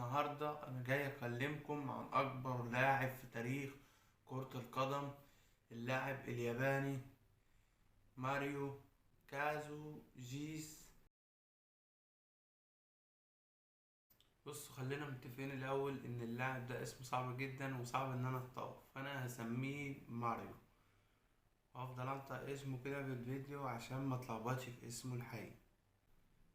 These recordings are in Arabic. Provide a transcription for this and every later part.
النهاردة أنا جاي أكلمكم عن أكبر لاعب في تاريخ كرة القدم، اللاعب الياباني ماريو كازوجيس. بصوا، خلينا متفقين الأول إن اللاعب ده اسمه صعب جدا وصعب إن أنا أنطقه، فأنا هسميه ماريو وأفضل أنطق اسمه كده في الفيديو عشان ما اتلخبطش في اسمه الحقيقي.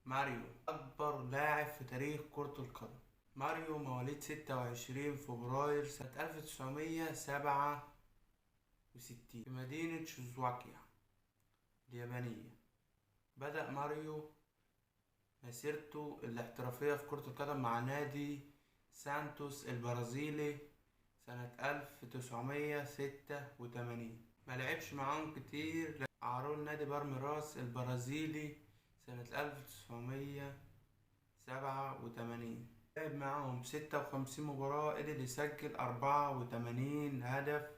ماريو أكبر لاعب في تاريخ كرة القدم. ماريو مواليد 26 فبراير سنة 1967 في مدينة شيزوكايا اليابانية. بدأ ماريو مسيرته الاحترافية في كرة القدم مع نادي سانتوس البرازيلي سنة 1986. ملعبش معاهم كتير، عارول نادي بالميراس البرازيلي سنة 1987. لعب معاهم 56 مباراة، قدر يسجل 84 هدف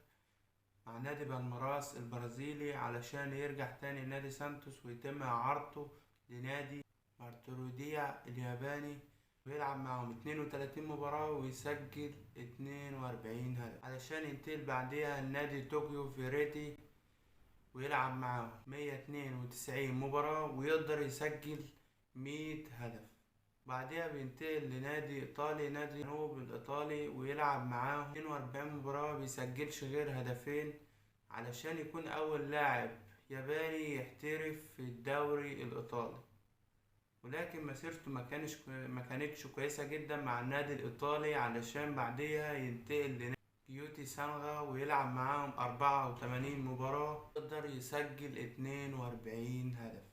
مع نادي بالميراس البرازيلي علشان يرجع تاني لنادي سانتوس ويتم إعارته لنادي مارتوروديا الياباني، ويلعب معاهم 32 مباراة ويسجل 42 هدف علشان ينتقل بعديها لنادي طوكيو فيريتي ويلعب معاهم 192 مباراة ويقدر يسجل 100 هدف. بعدها بينتقل لنادي ايطالي، نادي جنوب الايطالي، ويلعب معاهم 42 مباراة مبيسجلش غير هدفين علشان يكون اول لاعب ياباني يحترف في الدوري الايطالي. ولكن مسيرته ما كانتش كويسة جدا مع النادي الايطالي علشان بعدها ينتقل لنادي كيوتي سانغا ويلعب معاهم 84 مباراة، يقدر يسجل 42 هدف.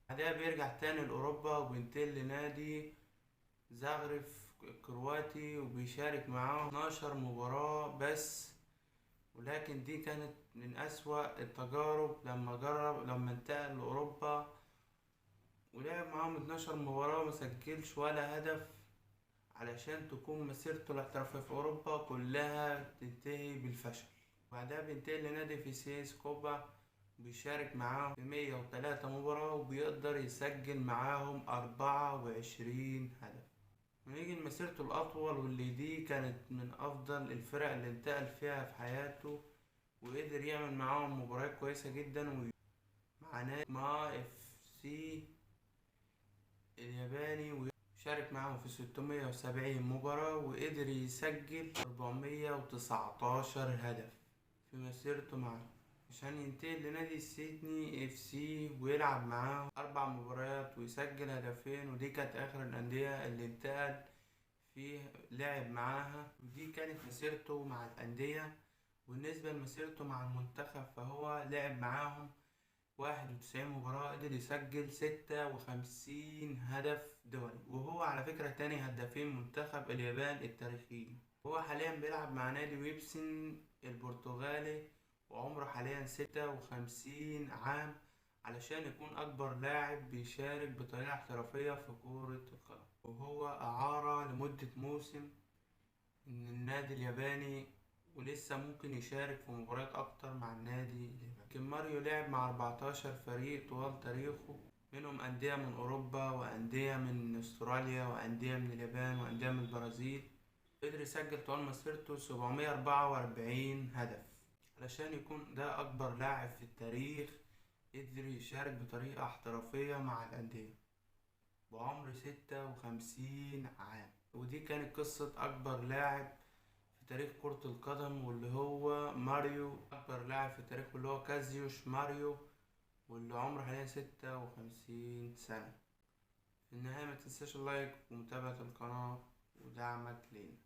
بعدها بيرجع تاني لأوروبا وبينتقل لنادي زاغرف الكرواتي وبيشارك معاهم 12 مباراة بس، ولكن دي كانت من أسوأ التجارب لما انتقل لأوروبا ولعب معاهم 12 مباراة مسجلش ولا هدف علشان تكون مسيرته الاحترافية في أوروبا كلها تنتهي بالفشل. بعدها بينتقل لنادي فيسيس كوبا بيشارك معاهم في 103 مباراة وبيقدر يسجل معاهم 24 هدف. ونيجي لمسيرته الأطول واللي دي كانت من أفضل الفرق اللي انتقل فيها في حياته، وقدر يعمل معاهم مباريات كويسة جدا مع نادي ما اف سي الياباني، وشارك معاهم في 670 مباراة وقدر يسجل 419 هدف في مسيرته معاهم عشان ينتقل لنادي سيدني اف سي ويلعب معاهم 4 مباريات ويسجل هدفين، ودي كانت آخر الأندية اللي انتقل فيه لعب معاها. ودي كانت مسيرته مع الأندية. بالنسبة لمسيرته مع المنتخب فهو لعب معاهم 91 مباراة، قدر يسجل 56 هدف دولي، وهو على فكرة تاني هدافين منتخب اليابان التاريخيين. هو حاليا بيلعب مع نادي ويبسن البرتغالي وعمره حاليا 56 عام علشان يكون أكبر لاعب بيشارك بطريقة احترافية في كرة القدم، وهو إعارة لمدة موسم من النادي الياباني ولسه ممكن يشارك في مباريات أكتر مع النادي الياباني. لكن ماريو لعب مع 14 فريق طوال تاريخه، منهم أندية من أوروبا وأندية من أستراليا وأندية من اليابان وأندية من البرازيل. قدر يسجل طوال مسيرته 744 هدف علشان يكون ده أكبر لاعب في التاريخ قدر يشارك بطريقة احترافية مع الأندية بعمر 56 عام. ودي كانت قصة أكبر لاعب في تاريخ كرة القدم، واللي هو ماريو. أكبر لاعب في التاريخ واللي هو كازيوش ماريو، واللي عمره حاليا 56 سنة. في النهاية متنساش اللايك ومتابعة القناة ودعمك لينا.